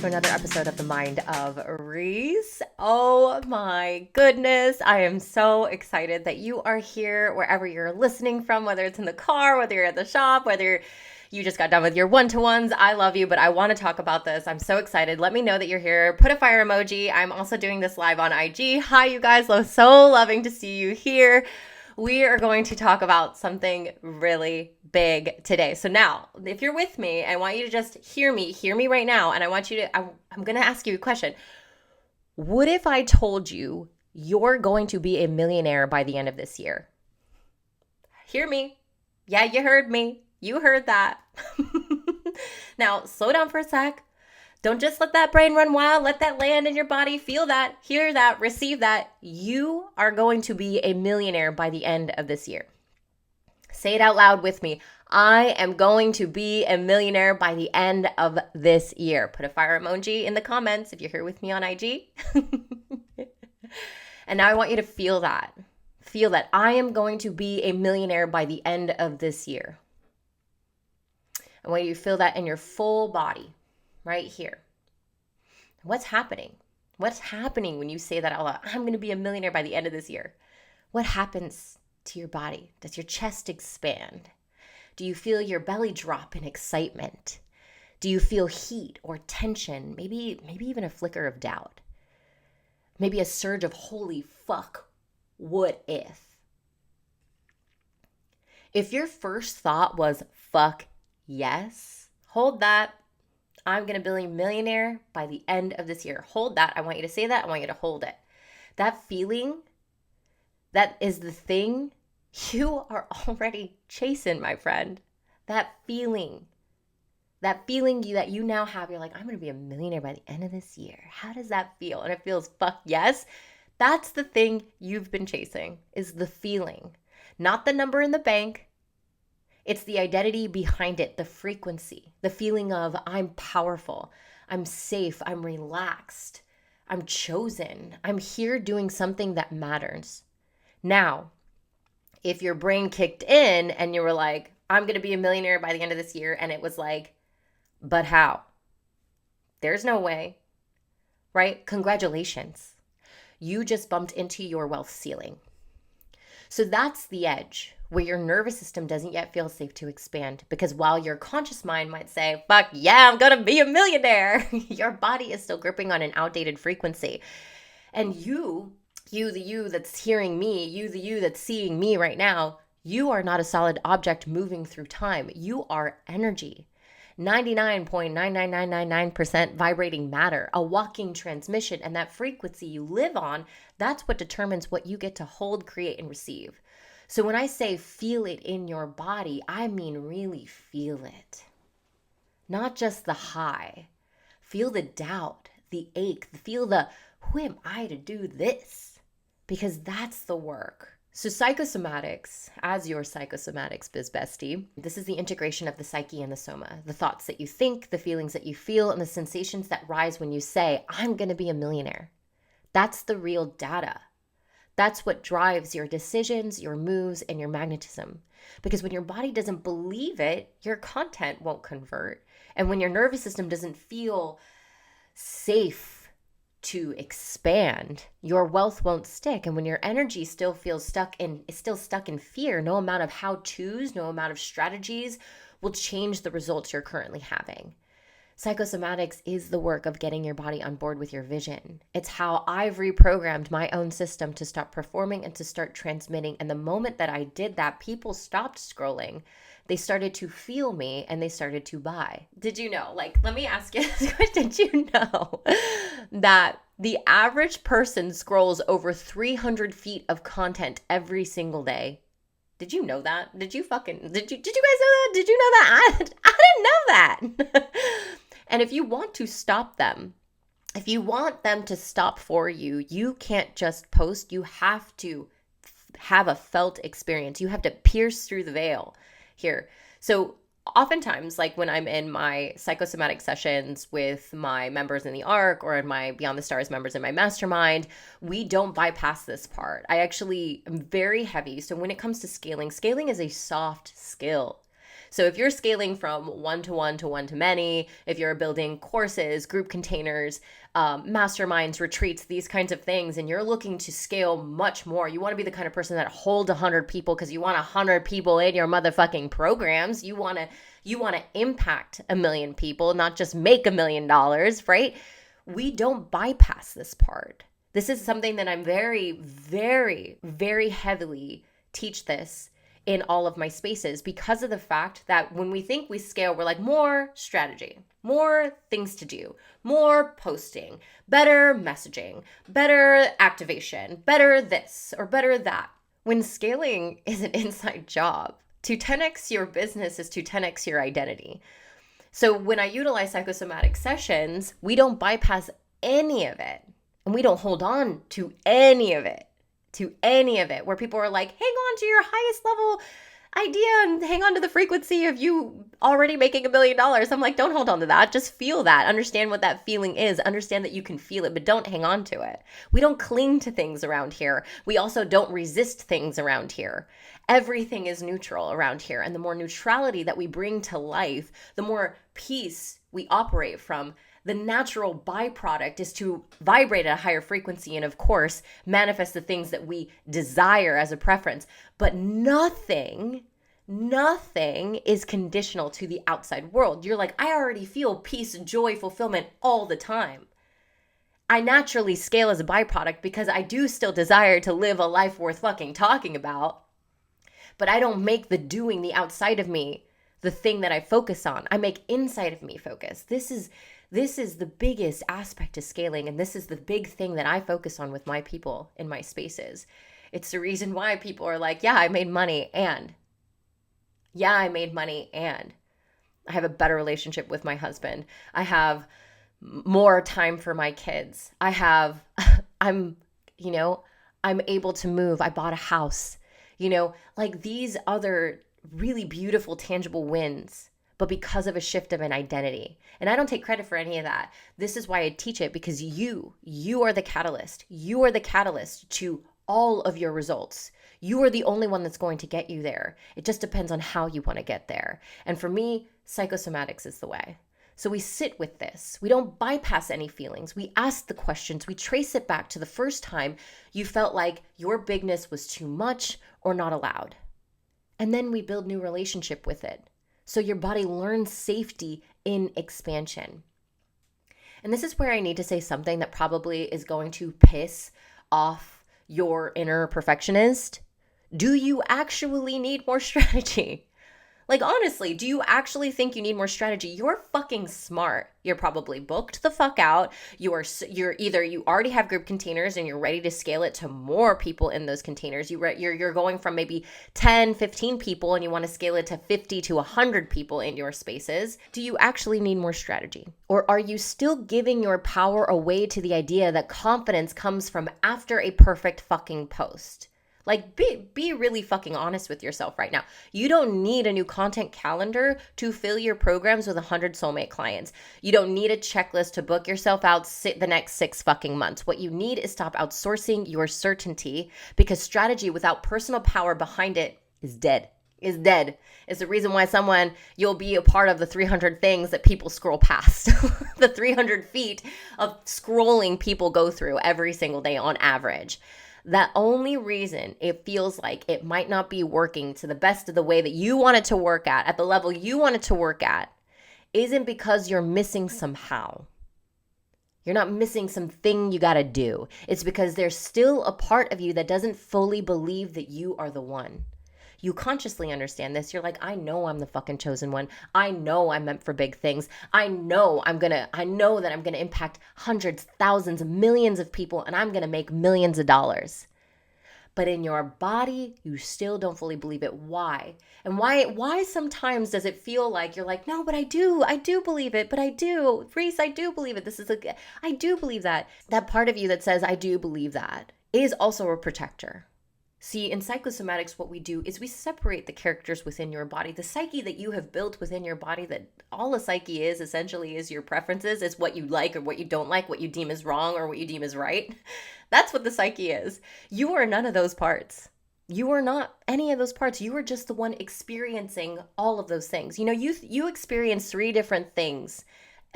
to another episode of The Mind of Reese. Oh my goodness, I am so excited that you are here wherever you're listening from, whether it's in the car, whether you're at the shop, whether you just got done with your one-to-ones. I love you, but I want to talk about this. I'm so excited. Let me know that you're here. Put a fire emoji. I'm also doing this live on IG. Hi, you guys. So loving to see you here. We are going to talk about something really big today. So now, if you're with me, I want you to just hear me right now. And I want you to, I'm going to ask you a question. What if I told you you're going to be a millionaire by the end of this year? Hear me. Yeah, you heard me. You heard that. Now, slow down for a sec. Don't just let that brain run wild. Let that land in your body. Feel that, hear that, receive that. You are going to be a millionaire by the end of this year. Say it out loud with me. I am going to be a millionaire by the end of this year. Put a fire emoji in the comments if you're here with me on IG. And now I want you to feel that. Feel that I am going to be a millionaire by the end of this year. I want you to feel that in your full body. Right here. What's happening? What's happening when you say that out loud? I'm going to be a millionaire by the end of this year. What happens to your body? Does your chest expand? Do you feel your belly drop in excitement? Do you feel heat or tension? Maybe even a flicker of doubt. Maybe a surge of holy fuck, what if? If your first thought was fuck yes, hold that. I'm going to be a millionaire by the end of this year. Hold that. I want you to say that. I want you to hold it. That feeling, that is the thing you are already chasing, my friend. That feeling that you now have, you're like, I'm going to be a millionaire by the end of this year. How does that feel? And it feels fuck yes. That's the thing you've been chasing, is the feeling, not the number in the bank. It's the identity behind it, the frequency, the feeling of I'm powerful, I'm safe, I'm relaxed, I'm chosen, I'm here doing something that matters. Now, if your brain kicked in and you were like, I'm going to be a millionaire by the end of this year, and it was like, but how? There's no way, right? Congratulations. You just bumped into your wealth ceiling. So that's the edge where your nervous system doesn't yet feel safe to expand, because while your conscious mind might say, fuck yeah, I'm gonna be a millionaire, your body is still gripping on an outdated frequency. And you the you that's hearing me, the you that's seeing me right now, you are not a solid object moving through time. You are energy. 99.99999% vibrating matter, a walking transmission, and that frequency you live on, that's what determines what you get to hold, create, and receive. So when I say feel it in your body, I mean really feel it. Not just the high. Feel the doubt, the ache, feel the, who am I to do this? Because that's the work. So psychosomatics, as your psychosomatics biz bestie, this is the integration of the psyche and the soma, the thoughts that you think, the feelings that you feel, and the sensations that rise when you say, I'm going to be a millionaire. That's the real data. That's what drives your decisions, your moves, and your magnetism. Because when your body doesn't believe it, your content won't convert. And when your nervous system doesn't feel safe to expand, your wealth won't stick. And when your energy still feels stuck in fear, no amount of how-tos, no amount of strategies will change the results you're currently having. Psychosomatics is the work of getting your body on board with your vision. It's how I've reprogrammed my own system to stop performing and to start transmitting. And the moment that I did that, people stopped scrolling. They started to feel me and they started to buy. Did you know, let me ask you this question. Did you know that the average person scrolls over 300 feet of content every single day? Did you know that? Did you guys know that? Did you know that? I didn't know that. And if you want to stop them, if you want them to stop for you, you can't just post. You have to have a felt experience. You have to pierce through the veil here. So oftentimes, when I'm in my psychosomatic sessions with my members in the ARC or in my Beyond the Stars members in my mastermind, we don't bypass this part. I actually am very heavy. So when it comes to scaling is a soft skill. So if you're scaling from one to one to one to many, if you're building courses, group containers, masterminds, retreats, these kinds of things, and you're looking to scale much more, you want to be the kind of person that holds 100 people because you want 100 people in your motherfucking programs. You want to impact 1 million people, not just make $1 million, right? We don't bypass this part. This is something that I'm very, very, very heavily teach this in all of my spaces, because of the fact that when we think we scale, we're like, more strategy, more things to do, more posting, better messaging, better activation, better this or better that. When scaling is an inside job, to 10x your business is to 10x your identity. So when I utilize psychosomatic sessions, we don't bypass any of it, and we don't hold on to any of it. Where people are like, hang on to your highest level idea and hang on to the frequency of you already making $1 million. I'm like, don't hold on to that. Just feel that. Understand what that feeling is. Understand that you can feel it, but don't hang on to it. We don't cling to things around here. We also don't resist things around here. Everything is neutral around here. And the more neutrality that we bring to life, the more peace we operate from. The natural byproduct is to vibrate at a higher frequency and, of course, manifest the things that we desire as a preference. But nothing is conditional to the outside world. You're like, I already feel peace, joy, fulfillment all the time. I naturally scale as a byproduct because I do still desire to live a life worth fucking talking about. But I don't make the doing, the outside of me, the thing that I focus on. I make inside of me focus. This is the biggest aspect of scaling, and this is the big thing that I focus on with my people in my spaces. It's the reason why people are like, yeah, I made money, and I have a better relationship with my husband. I have more time for my kids. I'm able to move. I bought a house, like these other really beautiful, tangible wins, but because of a shift of an identity. And I don't take credit for any of that. This is why I teach it, because you are the catalyst. You are the catalyst to all of your results. You are the only one that's going to get you there. It just depends on how you want to get there. And for me, psychosomatics is the way. So we sit with this. We don't bypass any feelings. We ask the questions. We trace it back to the first time you felt like your bigness was too much or not allowed. And then we build new relationship with it. So your body learns safety in expansion. And this is where I need to say something that probably is going to piss off your inner perfectionist. Do you actually need more strategy? Like, honestly, do you actually think you need more strategy? You're fucking smart. You're probably booked the fuck out. You're either you already have group containers and you're ready to scale it to more people in those containers. You're going from maybe 10, 15 people and you want to scale it to 50 to 100 people in your spaces. Do you actually need more strategy? Or are you still giving your power away to the idea that confidence comes from after a perfect fucking post? Like, be really fucking honest with yourself right now. You don't need a new content calendar to fill your programs with 100 soulmate clients. You don't need a checklist to book yourself out the next 6 fucking months. What you need is stop outsourcing your certainty, because strategy without personal power behind it is dead. Is dead. It's the reason why you'll be a part of the 300 things that people scroll past. The 300 feet of scrolling people go through every single day on average. The only reason it feels like it might not be working to the best of the way that you want it to work at the level you want it to work at, isn't because you're missing somehow. You're not missing something you got to do. It's because there's still a part of you that doesn't fully believe that you are the one. You consciously understand this. You're like, I know I'm the fucking chosen one. I know I'm meant for big things. I know that I'm gonna impact hundreds, thousands, millions of people, and I'm gonna make millions of dollars. But in your body, you still don't fully believe it. Why? And why sometimes does it feel like you're like, no, but I do believe it, but I do. Reese, I do believe it. I do believe that. That part of you that says, I do believe that, is also a protector. See, in psychosomatics, what we do is we separate the characters within your body. The psyche that you have built within your body, that all a psyche is essentially is your preferences. It's what you like or what you don't like, what you deem is wrong or what you deem is right. That's what the psyche is. You are none of those parts. You are not any of those parts. You are just the one experiencing all of those things. You experience three different things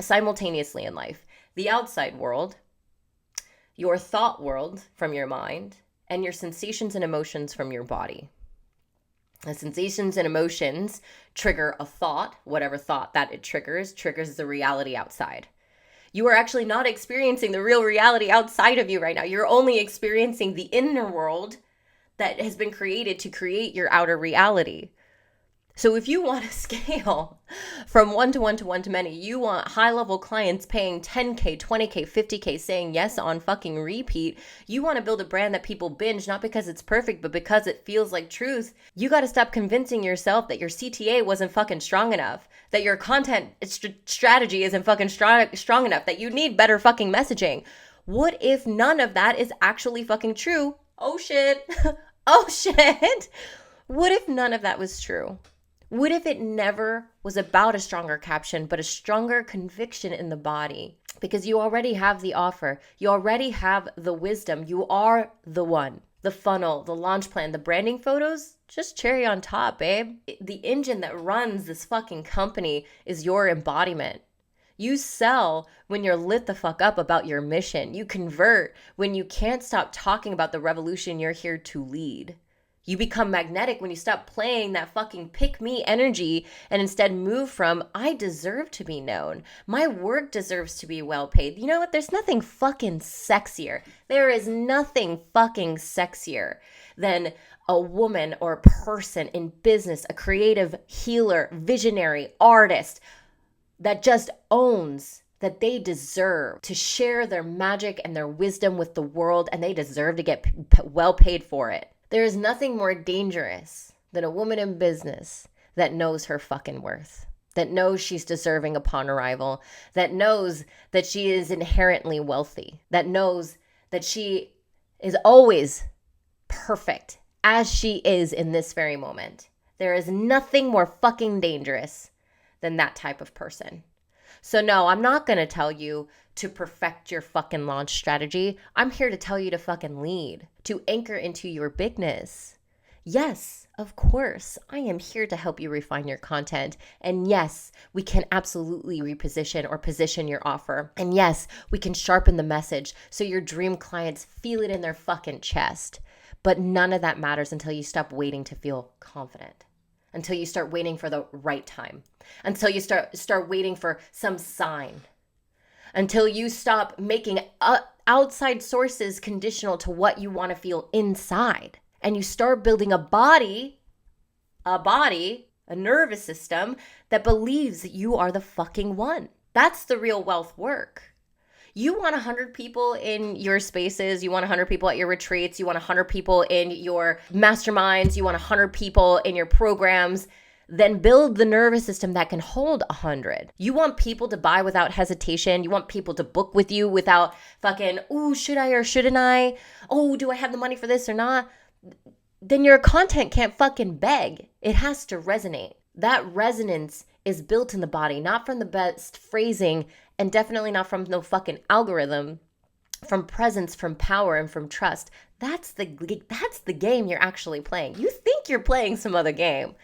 simultaneously in life: the outside world, your thought world from your mind, and your sensations and emotions from your body. The sensations and emotions trigger a thought. Whatever thought that it triggers the reality outside. You are actually not experiencing the real reality outside of you right now. You're only experiencing the inner world that has been created to create your outer reality. So if you want to scale from one to one to one to many, you want high level clients paying 10K, 20K, 50K, saying yes on fucking repeat. You want to build a brand that people binge, not because it's perfect, but because it feels like truth. You got to stop convincing yourself that your CTA wasn't fucking strong enough, that your content strategy isn't fucking strong enough, that you need better fucking messaging. What if none of that is actually fucking true? Oh shit. Oh shit. What if none of that was true? What if it never was about a stronger caption, but a stronger conviction in the body? Because you already have the offer. You already have the wisdom. You are the one. The funnel, the launch plan, the branding photos, just cherry on top, babe. The engine that runs this fucking company is your embodiment. You sell when you're lit the fuck up about your mission. You convert when you can't stop talking about the revolution you're here to lead. You become magnetic when you stop playing that fucking pick me energy and instead move from, I deserve to be known. My work deserves to be well paid. You know what? There's nothing fucking sexier. There is nothing fucking sexier than a woman or a person in business, a creative healer, visionary, artist that just owns that they deserve to share their magic and their wisdom with the world, and they deserve to get well paid for it. There is nothing more dangerous than a woman in business that knows her fucking worth, that knows she's deserving upon arrival, that knows that she is inherently wealthy, that knows that she is always perfect as she is in this very moment. There is nothing more fucking dangerous than that type of person. So no, I'm not going to tell you to perfect your fucking launch strategy. I'm here to tell you to fucking lead, to anchor into your bigness. Yes, of course, I am here to help you refine your content. And yes, we can absolutely reposition or position your offer. And yes, we can sharpen the message so your dream clients feel it in their fucking chest. But none of that matters until you stop waiting to feel confident. Until you start waiting for the right time, until you start waiting for some sign, until you stop making outside sources conditional to what you want to feel inside, and you start building a body, a nervous system that believes you are the fucking one. That's the real wealth work. You want 100 people in your spaces. You want 100 people at your retreats. You want 100 people in your masterminds. You want 100 people in your programs. Then build the nervous system that can hold 100. You want people to buy without hesitation. You want people to book with you without fucking, ooh, should I or shouldn't I? Oh, do I have the money for this or not? Then your content can't fucking beg. It has to resonate. That resonance is built in the body, not from the best phrasing, and definitely not from no fucking algorithm, from presence, from power, and from trust. That's the game you're actually playing. You think you're playing some other game.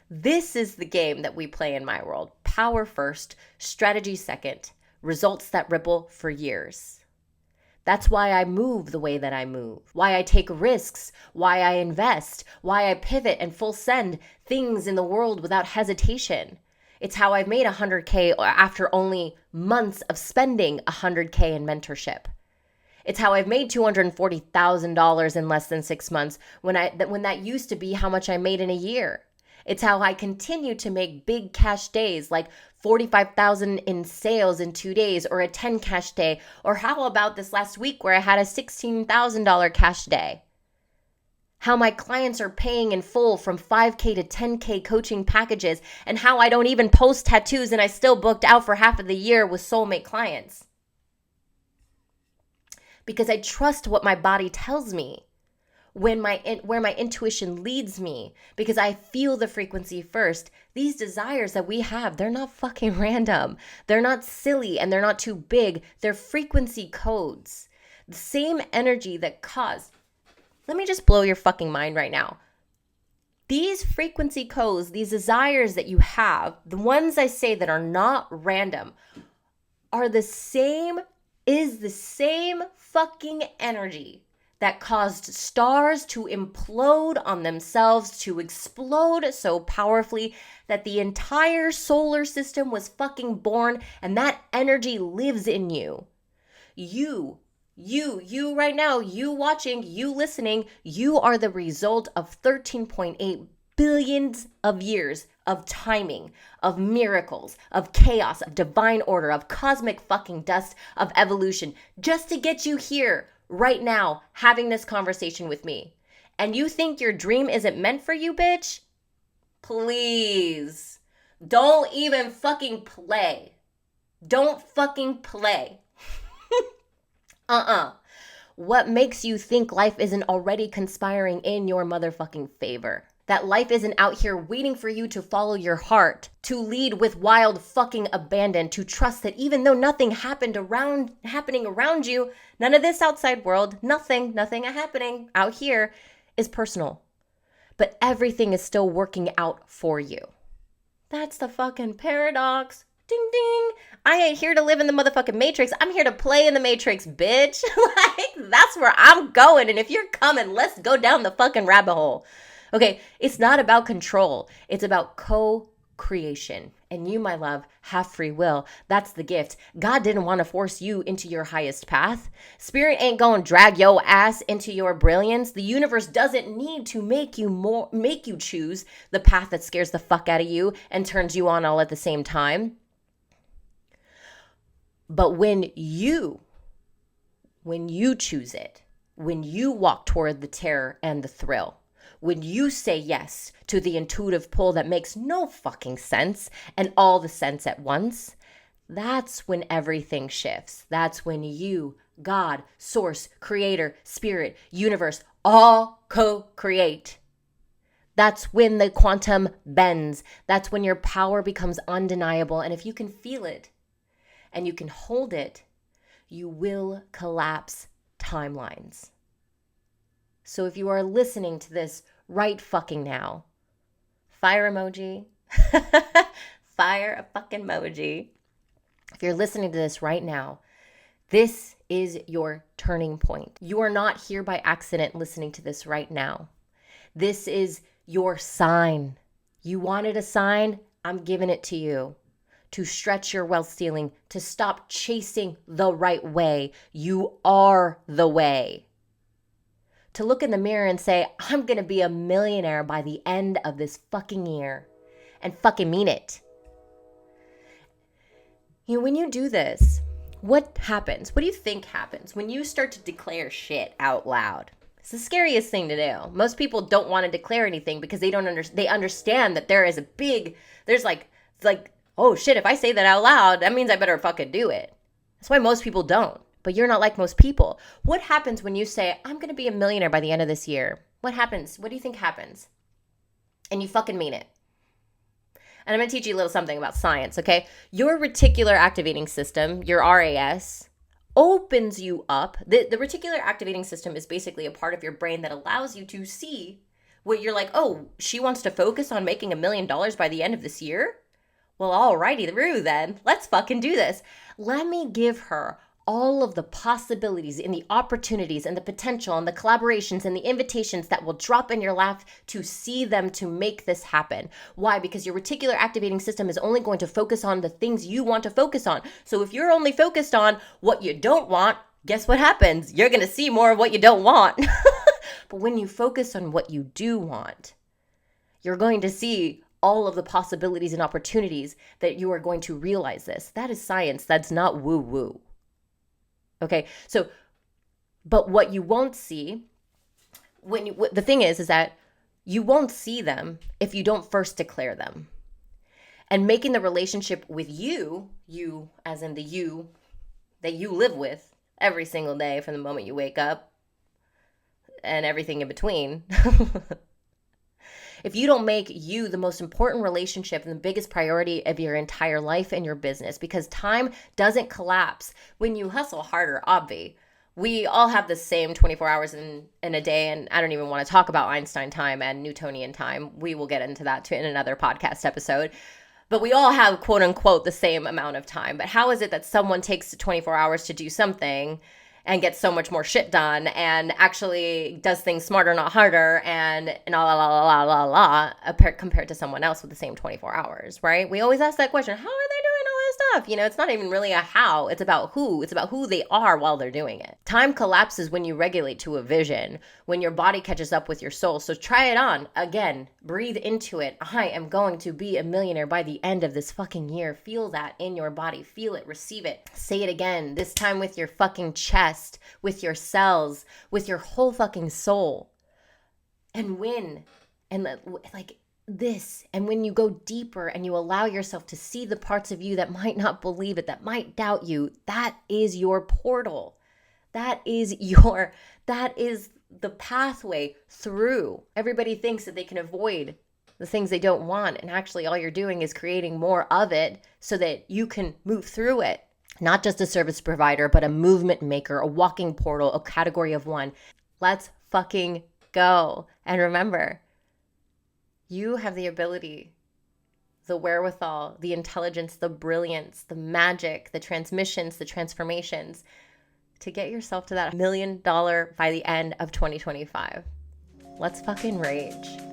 This is the game that we play in my world. Power first, strategy second, results that ripple for years. That's why I move the way that I move, why I take risks, why I invest, why I pivot and full send things in the world without hesitation. It's how I've made 100K after only months of spending 100K in mentorship. It's how I've made $240,000 in less than 6 months when that used to be how much I made in a year. It's how I continue to make big cash days like 45,000 in sales in 2 days, or a 10 cash day, or how about this last week where I had a $16,000 cash day? How my clients are paying in full from 5K to 10K coaching packages, and how I don't even post tattoos and I still booked out for half of the year with soulmate clients. Because I trust what my body tells me, where my intuition leads me, because I feel the frequency first. These desires that we have, they're not fucking random. They're not silly, and they're not too big. They're frequency codes. The same energy that caused Let me just blow your fucking mind right now. These frequency codes, these desires that you have, the ones I say that are not random, is the same fucking energy that caused stars to implode on themselves, to explode so powerfully that the entire solar system was fucking born, and that energy lives in you. You right now, you watching, you listening, you are the result of 13.8 billions of years of timing, of miracles, of chaos, of divine order, of cosmic fucking dust, of evolution, just to get you here right now having this conversation with me. And you think your dream isn't meant for you, bitch? Please. Don't even fucking play. Don't fucking play. What makes you think life isn't already conspiring in your motherfucking favor? That life isn't out here waiting for you to follow your heart, to lead with wild fucking abandon, to trust that even though nothing happening around you, none of this outside world, nothing happening out here is personal. But everything is still working out for you. That's the fucking paradox. Ding, ding. I ain't here to live in the motherfucking matrix. I'm here to play in the matrix, bitch. Like, that's where I'm going. And if you're coming, let's go down the fucking rabbit hole. Okay, it's not about control. It's about co-creation. And you, my love, have free will. That's the gift. God didn't want to force you into your highest path. Spirit ain't gonna drag your ass into your brilliance. The universe doesn't need to make you choose the path that scares the fuck out of you and turns you on all at the same time. But when you choose it, when you walk toward the terror and the thrill, when you say yes to the intuitive pull that makes no fucking sense and all the sense at once, that's when everything shifts. That's when you, God, source, creator, spirit, universe, all co-create. That's when the quantum bends. That's when your power becomes undeniable. And if you can feel it, and you can hold it, you will collapse timelines. So if you are listening to this right fucking now, fire emoji, fire a fucking emoji. If you're listening to this right now, this is your turning point. You are not here by accident listening to this right now. This is your sign. You wanted a sign? I'm giving it to you. To stretch your wealth ceiling, to stop chasing the right way. You are the way. To look in the mirror and say, I'm going to be a millionaire by the end of this fucking year. And fucking mean it. You know, when you do this, what happens? What do you think happens when you start to declare shit out loud? It's the scariest thing to do. Most people don't want to declare anything because they understand that there's like, oh shit, if I say that out loud, that means I better fucking do it. That's why most people don't. But you're not like most people. What happens when you say, I'm going to be a millionaire by the end of this year? What happens? What do you think happens? And you fucking mean it. And I'm going to teach you a little something about science, okay? Your reticular activating system, your RAS, opens you up. The reticular activating system is basically a part of your brain that allows you to see what you're like, oh, she wants to focus on making $1 million by the end of this year? Well, alrighty, through then. Let's fucking do this. Let me give her all of the possibilities and the opportunities and the potential and the collaborations and the invitations that will drop in your lap to see them to make this happen. Why? Because your reticular activating system is only going to focus on the things you want to focus on. So if you're only focused on what you don't want, guess what happens? You're going to see more of what you don't want. But when you focus on what you do want, you're going to see all of the possibilities and opportunities that you are going to realize this. That is science. That's not woo-woo. Okay, so, but what you won't see, the thing is that you won't see them if you don't first declare them. And making the relationship with you as in the you that you live with every single day from the moment you wake up and everything in between. If you don't make you the most important relationship and the biggest priority of your entire life and your business, because time doesn't collapse when you hustle harder, obvi. We all have the same 24 hours in a day, and I don't even want to talk about Einstein time and Newtonian time. We will get into that too in another podcast episode. But we all have, quote unquote, the same amount of time. But how is it that someone takes 24 hours to do something and gets so much more shit done and actually does things smarter, not harder, and la la la la la la compared to someone else with the same 24 hours, right? We always ask that question, how are they doing all this stuff? You know, it's not even really a how, it's about who. It's about who they are while they're doing it. Time collapses when you regulate to a vision, when your body catches up with your soul. So try it on. Again, breathe into it. I am going to be a millionaire by the end of this fucking year. Feel that in your body. Feel it. Receive it. Say it again. This time with your fucking chest, with your cells, with your whole fucking soul. And win. And like this. And when you go deeper and you allow yourself to see the parts of you that might not believe it, that might doubt you, that is your portal. That is the pathway through. Everybody thinks that they can avoid the things they don't want. And actually all you're doing is creating more of it so that you can move through it. Not just a service provider, but a movement maker, a walking portal, a category of one. Let's fucking go. And remember, you have the ability, the wherewithal, the intelligence, the brilliance, the magic, the transmissions, the transformations to get yourself to that $1 million by the end of 2025. Let's fucking rage.